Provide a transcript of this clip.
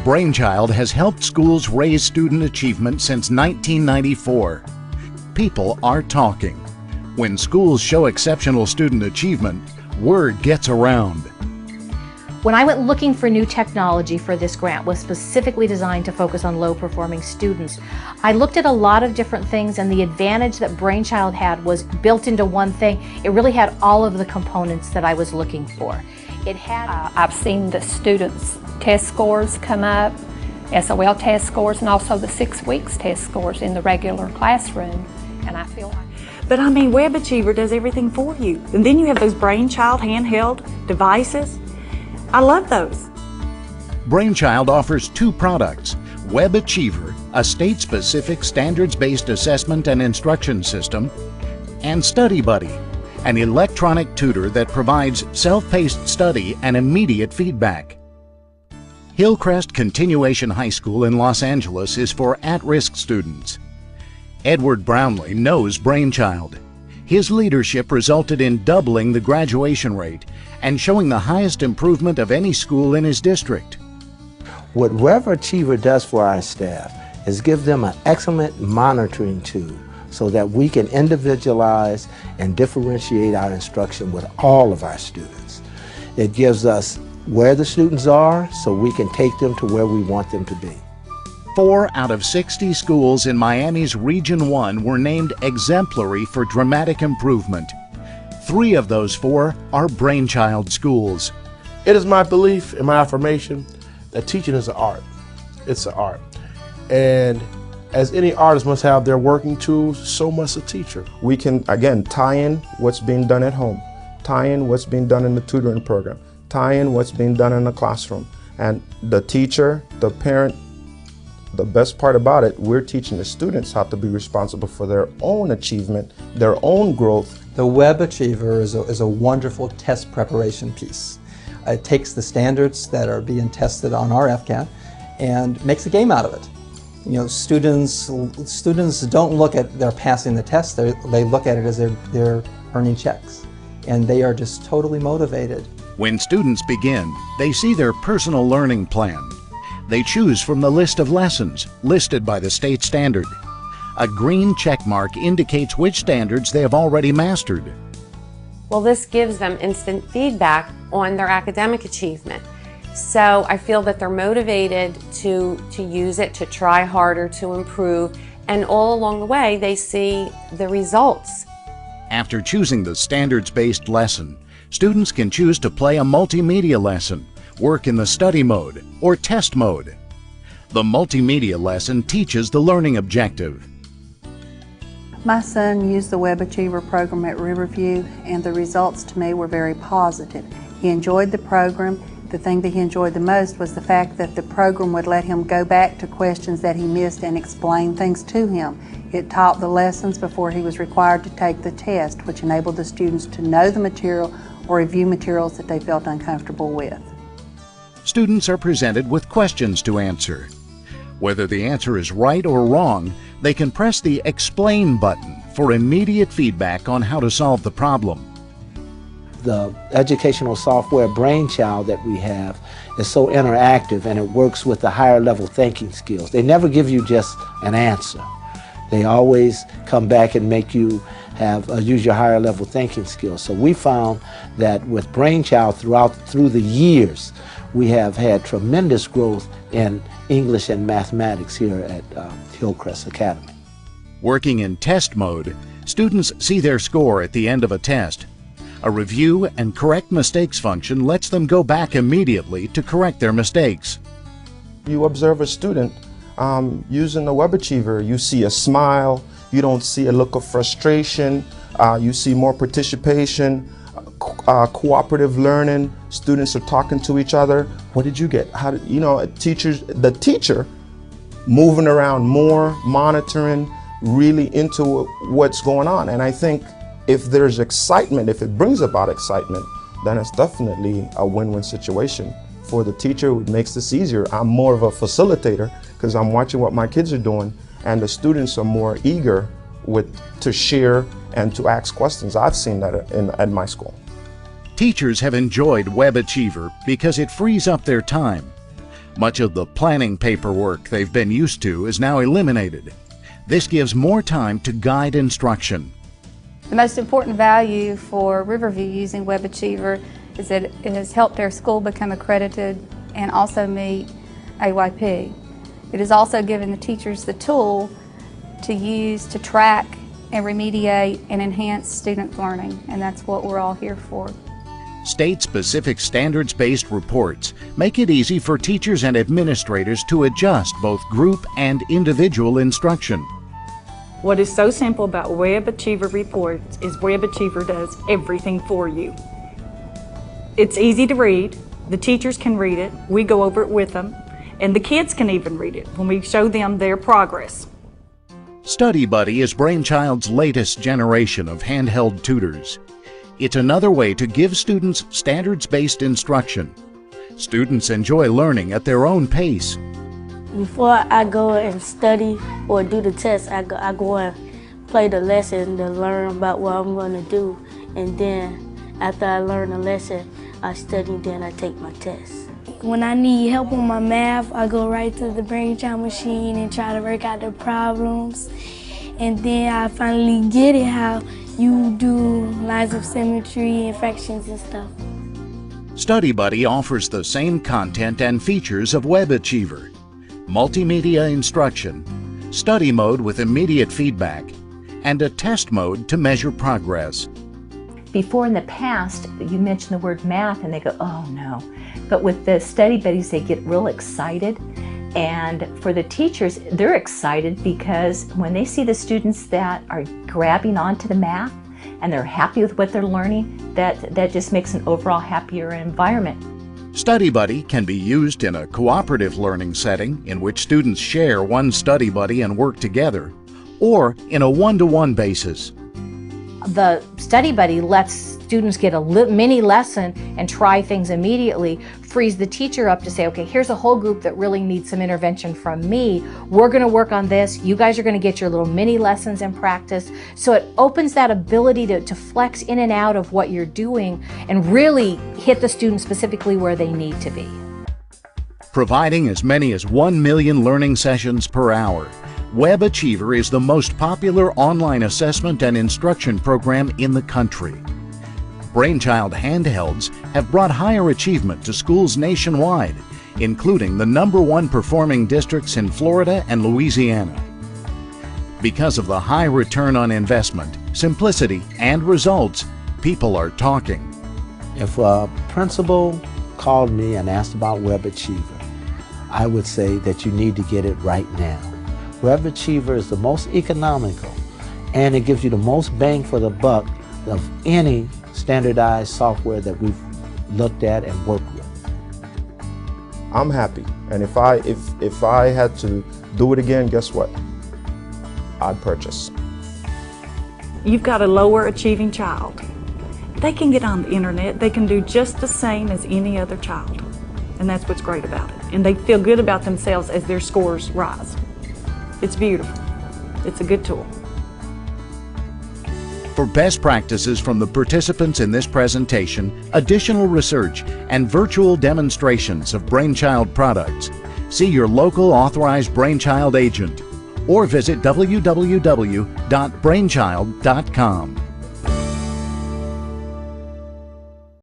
Brainchild has helped schools raise student achievement since 1994. People are talking. When schools show exceptional student achievement, word gets around. When I went looking for new technology for this grant was specifically designed to focus on low-performing students. I looked at a lot of different things, and the advantage that Brainchild had was built into one thing. It really had all of the components that I was looking for. It had. I've seen the students' test scores come up, SOL test scores, and also the 6 weeks test scores in the regular classroom, and I feel like. But I mean, WebAchiever does everything for you. And then you have those Brainchild handheld devices. I love those. Brainchild offers two products: WebAchiever, a state-specific standards-based assessment and instruction system, and Study Buddy, an electronic tutor that provides self-paced study and immediate feedback. Hillcrest Continuation High School in Los Angeles is for at-risk students. Edward Brownlee knows Brainchild. His leadership resulted in doubling the graduation rate and showing the highest improvement of any school in his district. What WebAchiever does for our staff is give them an excellent monitoring tool so that we can individualize and differentiate our instruction with all of our students. It gives us where the students are so we can take them to where we want them to be. 4 out of 60 schools in Miami's Region 1 were named exemplary for dramatic improvement. 3 of those 4 are Brainchild schools. It is my belief and my affirmation that teaching is an art. It's an art. And as any artist must have their working tools, so must a teacher. We can, again, tie in what's being done at home, tie in what's being done in the tutoring program, tie in what's being done in the classroom. And the teacher, the parent, the best part about it, we're teaching the students how to be responsible for their own achievement, their own growth. The WebAchiever is a wonderful test preparation piece. It takes the standards that are being tested on our FCAT and makes a game out of it. You know, students don't look at their passing the test, they look at it as they're earning checks. And they are just totally motivated. When students begin, they see their personal learning plan. They choose from the list of lessons listed by the state standard. A green check mark indicates which standards they have already mastered. Well, this gives them instant feedback on their academic achievement. So I feel that they're motivated to use it, to try harder, to improve, and all along the way they see the results. After choosing the standards-based lesson, students can choose to play a multimedia lesson, work in the study mode, or test mode. The multimedia lesson teaches the learning objective. My son used the WebAchiever program at Riverview, and the results to me were very positive. He enjoyed the program. The thing that he enjoyed the most was the fact that the program would let him go back to questions that he missed and explain things to him. It taught the lessons before he was required to take the test, which enabled the students to know the material or review materials that they felt uncomfortable with. Students are presented with questions to answer. Whether the answer is right or wrong, they can press the Explain button for immediate feedback on how to solve the problem. The educational software Brainchild that we have is so interactive, and it works with the higher level thinking skills. They never give you just an answer. They always come back and make you use your higher level thinking skills. So we found that with Brainchild through the years, we have had tremendous growth in English and mathematics here at Hillcrest Academy. Working in test mode, students see their score at the end of a test. A review and correct mistakes function lets them go back immediately to correct their mistakes. You observe a student using the WebAchiever, you see a smile, you don't see a look of frustration, you see more participation, cooperative learning, students are talking to each other. What did you get? How did, you know, the teacher moving around more, monitoring, really into what's going on. And I think if there's excitement, if it brings about excitement, then it's definitely a win-win situation. For the teacher, it makes this easier. I'm more of a facilitator because I'm watching what my kids are doing, and the students are more eager to share and to ask questions. I've seen that at my school. Teachers have enjoyed WebAchiever because it frees up their time. Much of the planning paperwork they've been used to is now eliminated. This gives more time to guide instruction. The most important value for Riverview using WebAchiever is that it has helped their school become accredited and also meet AYP. It has also given the teachers the tool to use to track and remediate and enhance student learning, and that's what we're all here for. State-specific standards-based reports make it easy for teachers and administrators to adjust both group and individual instruction. What is so simple about WebAchiever reports is WebAchiever does everything for you. It's easy to read, the teachers can read it, we go over it with them, and the kids can even read it when we show them their progress. Study Buddy is Brainchild's latest generation of handheld tutors. It's another way to give students standards-based instruction. Students enjoy learning at their own pace. Before I go and study or do the test, I go and play the lesson to learn about what I'm going to do. And then after I learn the lesson, I study, then I take my test. When I need help on my math, I go right to the Brainchild machine and try to work out the problems. And then I finally get it, how you do lines of symmetry and fractions and stuff. Study Buddy offers the same content and features of WebAchiever. Multimedia instruction, study mode with immediate feedback, and a test mode to measure progress. Before in the past, you mention the word math and they go, oh no. But with the Study Buddies, they get real excited. And for the teachers, they're excited because when they see the students that are grabbing onto the math and they're happy with what they're learning, that just makes an overall happier environment. Study Buddy can be used in a cooperative learning setting in which students share one study buddy and work together, or in a one-to-one basis. The Study Buddy lets students get a mini lesson and try things immediately, frees the teacher up to say, okay, here's a whole group that really needs some intervention from me. We're going to work on this. You guys are going to get your little mini lessons in practice. So it opens that ability to flex in and out of what you're doing and really hit the student specifically where they need to be. Providing as many as 1 million learning sessions per hour, WebAchiever is the most popular online assessment and instruction program in the country. Brainchild handhelds have brought higher achievement to schools nationwide, including the #1 performing districts in Florida and Louisiana. Because of the high return on investment, simplicity, and results, people are talking. If a principal called me and asked about WebAchiever, I would say that you need to get it right now. WebAchiever is the most economical, and it gives you the most bang for the buck of any standardized software that we've looked at and worked with. I'm happy, and if I had to do it again, guess what? I'd purchase. You've got a lower achieving child. They can get on the internet, they can do just the same as any other child. And that's what's great about it. And they feel good about themselves as their scores rise. It's beautiful. It's a good tool. For best practices from the participants in this presentation, additional research, and virtual demonstrations of Brainchild products, see your local authorized Brainchild agent or visit www.brainchild.com.